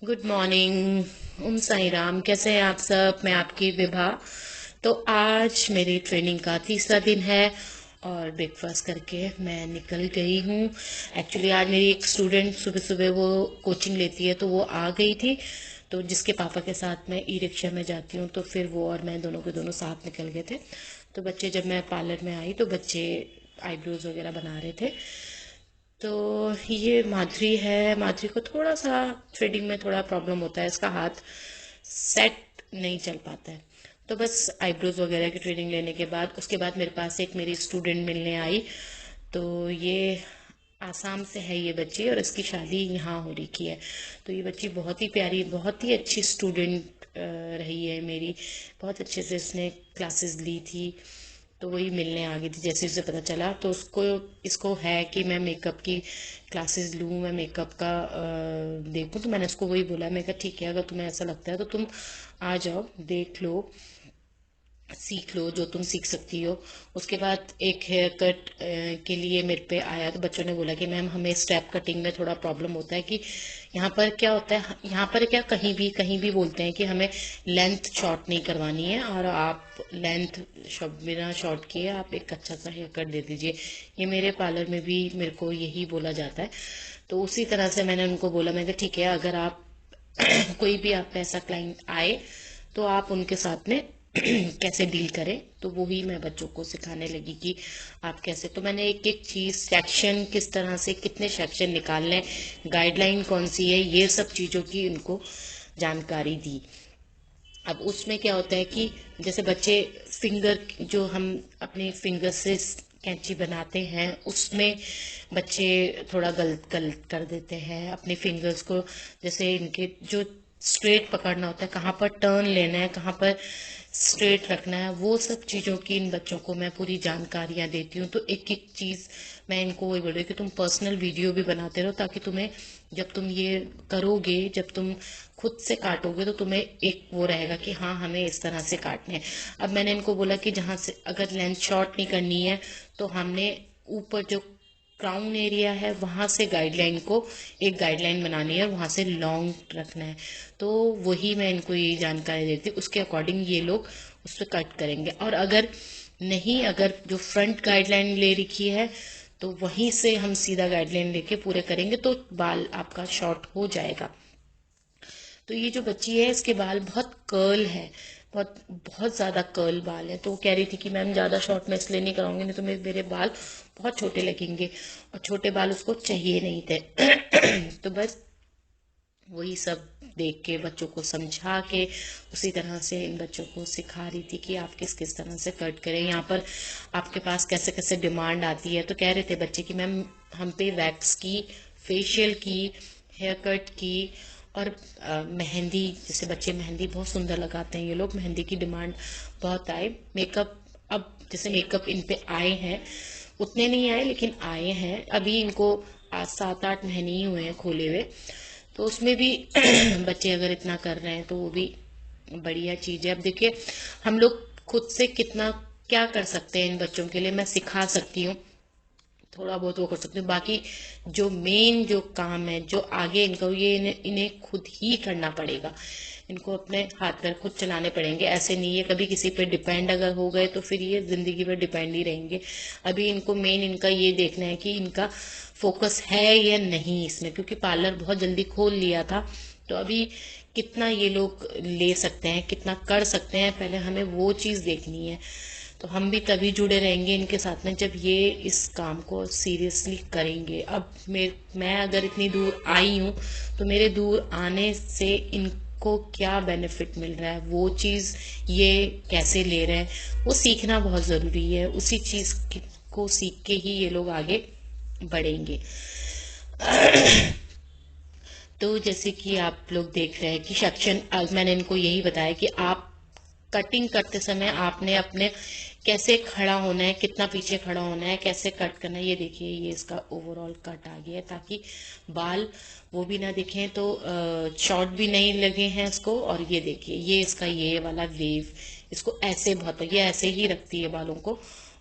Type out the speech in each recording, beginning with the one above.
Good morning. Sai Ram, कैसे हैं आप सब? मैं आपकी विभा। तो आज मेरी ट्रेनिंग का तीसरा दिन है और ब्रेकफास्ट करके मैं निकल गई हूँ। एक्चुअली आज मेरी एक स्टूडेंट सुबह सुबह वो कोचिंग लेती है, तो वो आ गई थी। तो जिसके पापा के साथ मैं ई रिक्शा में जाती हूँ, तो फिर वो और मैं दोनों के दोनों साथ निकल गए थे। तो बच्चे, जब मैं पार्लर में आई तो बच्चे आईब्रोज वगैरह बना रहे थे। तो ये माधुरी है। माधुरी को थोड़ा सा थ्रेडिंग में थोड़ा प्रॉब्लम होता है, इसका हाथ सेट नहीं चल पाता है। तो बस आईब्रोज वगैरह की ट्रेनिंग लेने के बाद, उसके बाद मेरे पास एक मेरी स्टूडेंट मिलने आई। तो ये आसाम से है ये बच्ची, और इसकी शादी यहाँ हो रखी है। तो ये बच्ची बहुत ही प्यारी, बहुत ही अच्छी स्टूडेंट रही है मेरी। बहुत अच्छे से इसने क्लासेस ली थी। तो वही मिलने आ गई थी जैसे उसे पता चला। तो उसको इसको है कि मैं मेकअप की क्लासेस लूँ, मैं मेकअप का देखूँ। तो मैंने उसको वही बोला, मैं कहा ठीक है, अगर तुम्हें ऐसा लगता है तो तुम आ जाओ, देख लो, सीख लो जो तुम सीख सकती हो। उसके बाद एक हेयर कट के लिए मेरे पे आया, तो बच्चों ने बोला कि मैम हमें स्टेप कटिंग में थोड़ा प्रॉब्लम होता है। कि यहाँ पर क्या होता है, यहाँ पर क्या, कहीं भी बोलते हैं कि हमें लेंथ शॉर्ट नहीं करवानी है, और आप लेंथ बिना शॉर्ट किए आप एक अच्छा सा हेयर कट दे दीजिए। ये मेरे पार्लर में भी मेरे को यही बोला जाता है। तो उसी तरह से मैंने उनको बोला, मैं ठीक है, अगर आप कोई भी आप ऐसा क्लाइंट आए तो आप उनके साथ में कैसे डील करें। तो वो ही मैं बच्चों को सिखाने लगी कि आप कैसे। तो मैंने एक एक चीज, सेक्शन किस तरह से, कितने सेक्शन निकालने, गाइडलाइन कौन सी है, ये सब चीजों की उनको जानकारी दी। अब उसमें क्या होता है कि जैसे बच्चे फिंगर, जो हम अपने फिंगर से कैंची बनाते हैं, उसमें बच्चे थोड़ा गलत गलत कर देते हैं अपने फिंगर्स को। जैसे इनके जो स्ट्रेट पकड़ना होता है, कहाँ पर टर्न लेना है, कहाँ पर स्ट्रेट रखना है, वो सब चीज़ों की इन बच्चों को मैं पूरी जानकारियां देती हूँ। तो एक एक चीज़ मैं इनको वही बोल रही हूँ कि तुम पर्सनल वीडियो भी बनाते रहो, ताकि तुम्हें जब तुम ये करोगे, जब तुम खुद से काटोगे, तो तुम्हें एक वो रहेगा कि हाँ, हमें इस तरह से काटने हैं। अब मैंने इनको बोला कि जहाँ से अगर लेंथ शॉर्ट नहीं करनी है, तो हमने ऊपर जो क्राउन एरिया है वहां से गाइडलाइन को, एक गाइडलाइन बनानी है, और वहां से लॉन्ग रखना है। तो वही मैं इनको ये जानकारी देती हूँ, उसके अकॉर्डिंग ये लोग उस पर कट करेंगे। और अगर नहीं, अगर जो फ्रंट गाइडलाइन ले रखी है, तो वहीं से हम सीधा गाइडलाइन लेके पूरे करेंगे, तो बाल आपका शॉर्ट हो जाएगा। तो ये जो बच्ची है, इसके बाल बहुत कर्ल है, बहुत बहुत ज्यादा कर्ल बाल है। तो वो कह रही थी कि मैम ज्यादा शॉर्ट मैं इसलिए नहीं कराऊंगी, नहीं तो मेरे बाल बहुत छोटे लगेंगे, और छोटे बाल उसको चाहिए नहीं थे। तो बस वही सब देख के, बच्चों को समझा के, उसी तरह से इन बच्चों को सिखा रही थी कि आप किस किस तरह से कट करें। यहाँ पर आपके पास कैसे कैसे डिमांड आती है। तो कह रहे थे बच्चे कि मैम हम पे वैक्स की, फेशियल की, हेयर कट की, और मेहंदी, जैसे बच्चे मेहंदी बहुत सुंदर लगाते हैं, ये लोग मेहंदी की डिमांड बहुत आए। मेकअप, अब जैसे मेकअप इन पे आए हैं, उतने नहीं आए लेकिन आए हैं। अभी इनको आज 7-8 महीने ही हुए हैं खोले हुए। तो उसमें भी बच्चे अगर इतना कर रहे हैं तो वो भी बढ़िया चीज है। अब देखिए, हम लोग खुद से कितना क्या कर सकते हैं इन बच्चों के लिए। मैं सिखा सकती हूँ, थोड़ा बहुत वो कर सकती हूँ, बाकी जो मेन जो काम है, जो आगे इनको, ये इन्हें खुद ही करना पड़ेगा। इनको अपने हाथ पैर खुद चलाने पड़ेंगे। ऐसे नहीं है कभी किसी पे डिपेंड अगर हो गए तो फिर ये जिंदगी पे डिपेंड ही रहेंगे। अभी इनको मेन इनका ये देखना है कि इनका फोकस है या नहीं इसमें, क्योंकि पार्लर बहुत जल्दी खोल लिया था। तो अभी कितना ये लोग ले सकते हैं, कितना कर सकते हैं, पहले हमें वो चीज देखनी है। तो हम भी तभी जुड़े रहेंगे इनके साथ में जब ये इस काम को सीरियसली करेंगे। अब मैं अगर इतनी दूर आई हूँ, तो मेरे दूर आने से इनको क्या बेनिफिट मिल रहा है, वो चीज ये कैसे ले रहे हैं, वो सीखना बहुत जरूरी है। उसी चीज को सीख के ही ये लोग आगे बढ़ेंगे। तो जैसे कि आप लोग देख रहे हैं कि सेक्शन, आज मैंने इनको यही बताया कि आप कटिंग करते समय आपने अपने कैसे खड़ा होना है, कितना पीछे खड़ा होना है, कैसे कट करना है। ये देखिए, ये इसका ओवरऑल कट आ गया है, ताकि बाल वो भी ना दिखें, तो शॉर्ट भी नहीं लगे हैं इसको। और ये देखिए, ये इसका ये वाला वेव, इसको ऐसे बहुत, ये ऐसे ही रखती है बालों को,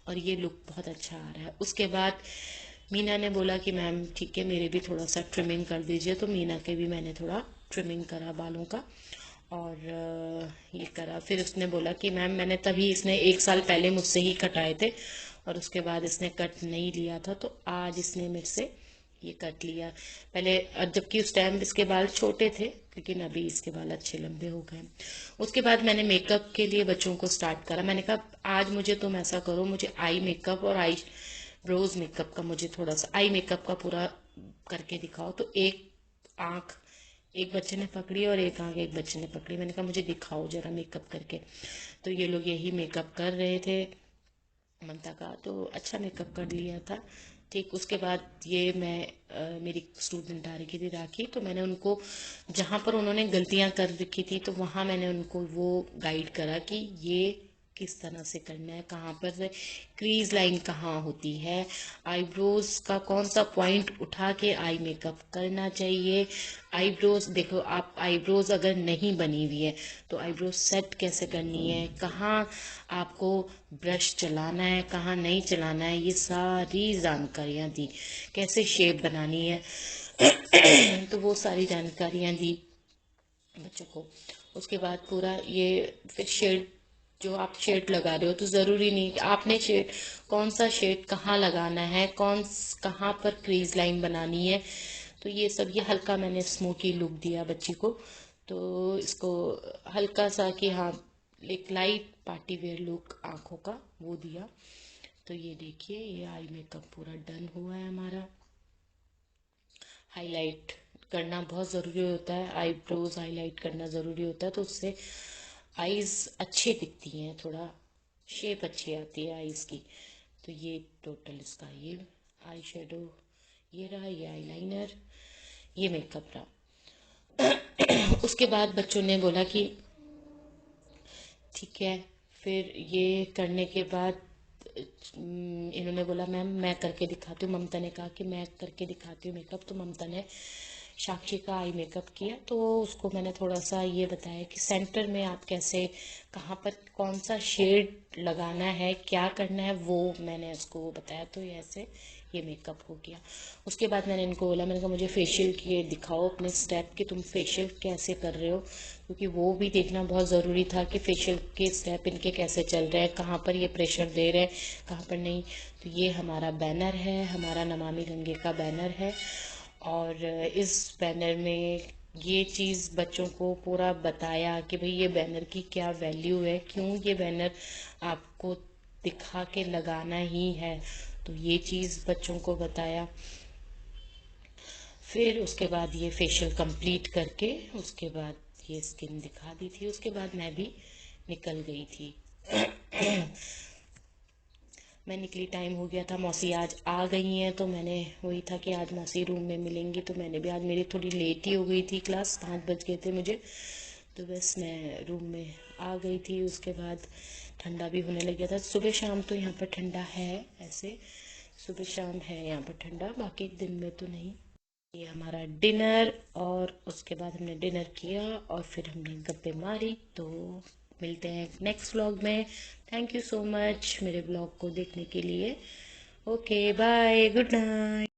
और ये लुक बहुत अच्छा आ रहा है। उसके बाद मीना ने बोला कि मैम ठीक है, मेरे भी थोड़ा सा ट्रिमिंग कर दीजिए। तो मीना के भी मैंने थोड़ा ट्रिमिंग करा बालों का और ये करा। फिर उसने बोला कि मैम मैंने तभी, इसने 1 साल पहले मुझसे ही कटाए थे और उसके बाद इसने कट नहीं लिया था, तो आज इसने मेरे से ये कट लिया पहले, और जबकि उस टाइम इसके बाल छोटे थे, लेकिन अभी इसके बाल अच्छे लंबे हो गए। उसके बाद मैंने मेकअप के लिए बच्चों को स्टार्ट करा। मैंने कहा आज मुझे तुम ऐसा करो, मुझे आई मेकअप और आई ब्रोज मेकअप का, मुझे थोड़ा सा आई मेकअप का पूरा करके दिखाओ। तो एक आंख एक बच्चे ने पकड़ी और एक आंख एक बच्चे ने पकड़ी। मैंने कहा मुझे दिखाओ जरा मेकअप करके। तो ये लोग यही मेकअप कर रहे थे ममता का, तो अच्छा मेकअप कर लिया था। ठीक उसके बाद ये मैं मेरी स्टूडेंट आ रही थी राखी, तो मैंने उनको जहाँ पर उन्होंने गलतियाँ कर रखी थी तो वहाँ मैंने उनको वो गाइड करा कि ये किस तरह से करना है, कहाँ पर क्रीज लाइन कहाँ होती है, आईब्रोज का कौन सा पॉइंट उठा के आई मेकअप करना चाहिए। आईब्रोज देखो, आप आईब्रोज अगर नहीं बनी हुई है तो आईब्रोज सेट कैसे करनी है, कहाँ आपको ब्रश चलाना है कहाँ नहीं चलाना है, ये सारी जानकारियाँ दी। कैसे शेप बनानी है तो वो सारी जानकारियाँ दी बच्चों को। उसके बाद पूरा ये फिर शेड, जो आप शेड लगा रहे हो तो ज़रूरी नहीं कि आपने शेड कौन सा शेड कहाँ लगाना है, कहाँ पर क्रीज लाइन बनानी है। तो ये सब, ये हल्का मैंने स्मोकी लुक दिया बच्ची को, तो इसको हल्का सा कि हाँ एक लाइट पार्टी वेयर लुक आँखों का वो दिया। तो ये देखिए, ये आई मेकअप पूरा डन हुआ है हमारा। हाईलाइट करना बहुत ज़रूरी होता है, आईब्रोज हाईलाइट करना ज़रूरी होता है, तो उससे आईज अच्छी दिखती हैं, थोड़ा शेप अच्छी आती है आईज की। तो ये टोटल इसका ये आई शेडो ये रहा, ये आईलाइनर, ये मेकअप रहा। उसके बाद बच्चों ने बोला कि ठीक है। फिर ये करने के बाद इन्होंने बोला मैम मैं करके दिखाती हूँ। ममता ने कहा कि मैं करके दिखाती हूँ मेकअप, तो ममता ने साक्षी का आई मेकअप किया। तो उसको मैंने थोड़ा सा ये बताया कि सेंटर में आप कैसे, कहाँ पर कौन सा शेड लगाना है, क्या करना है, वो मैंने उसको बताया। तो ऐसे ये मेकअप हो गया। उसके बाद मैंने इनको बोला, मैंने कहा मुझे फेशियल किए दिखाओ अपने स्टेप कि तुम फेशियल कैसे कर रहे हो, क्योंकि वो भी देखना बहुत ज़रूरी था कि फेशियल के स्टेप इनके कैसे चल रहे हैं, कहाँ पर ये प्रेशर दे रहे हैं कहाँ पर नहीं। तो ये हमारा बैनर है, हमारा नमामि गंगे का बैनर है, और इस बैनर में ये चीज़ बच्चों को पूरा बताया कि भाई ये बैनर की क्या वैल्यू है, क्यों ये बैनर आपको दिखा के लगाना ही है। तो ये चीज़ बच्चों को बताया। फिर उसके बाद ये फेशियल कंप्लीट करके उसके बाद ये स्किन दिखा दी थी। उसके बाद मैं भी निकल गई थी। मैं निकली, टाइम हो गया था, मौसी आज आ गई हैं, तो मैंने वही था कि आज मौसी रूम में मिलेंगी, तो मैंने भी आज मेरी थोड़ी लेट ही हो गई थी, क्लास 5 बज गए थे मुझे, तो बस मैं रूम में आ गई थी। उसके बाद ठंडा भी होने लग गया था। सुबह शाम तो यहाँ पर ठंडा है, ऐसे सुबह शाम है यहाँ पर ठंडा, बाकी दिन में तो नहीं। ये हमारा डिनर, और उसके बाद हमने डिनर किया और फिर हमने गप्पे मारी। तो मिलते हैं नेक्स्ट व्लॉग में। थैंक यू सो मच मेरे ब्लॉग को देखने के लिए। Okay bye, good night.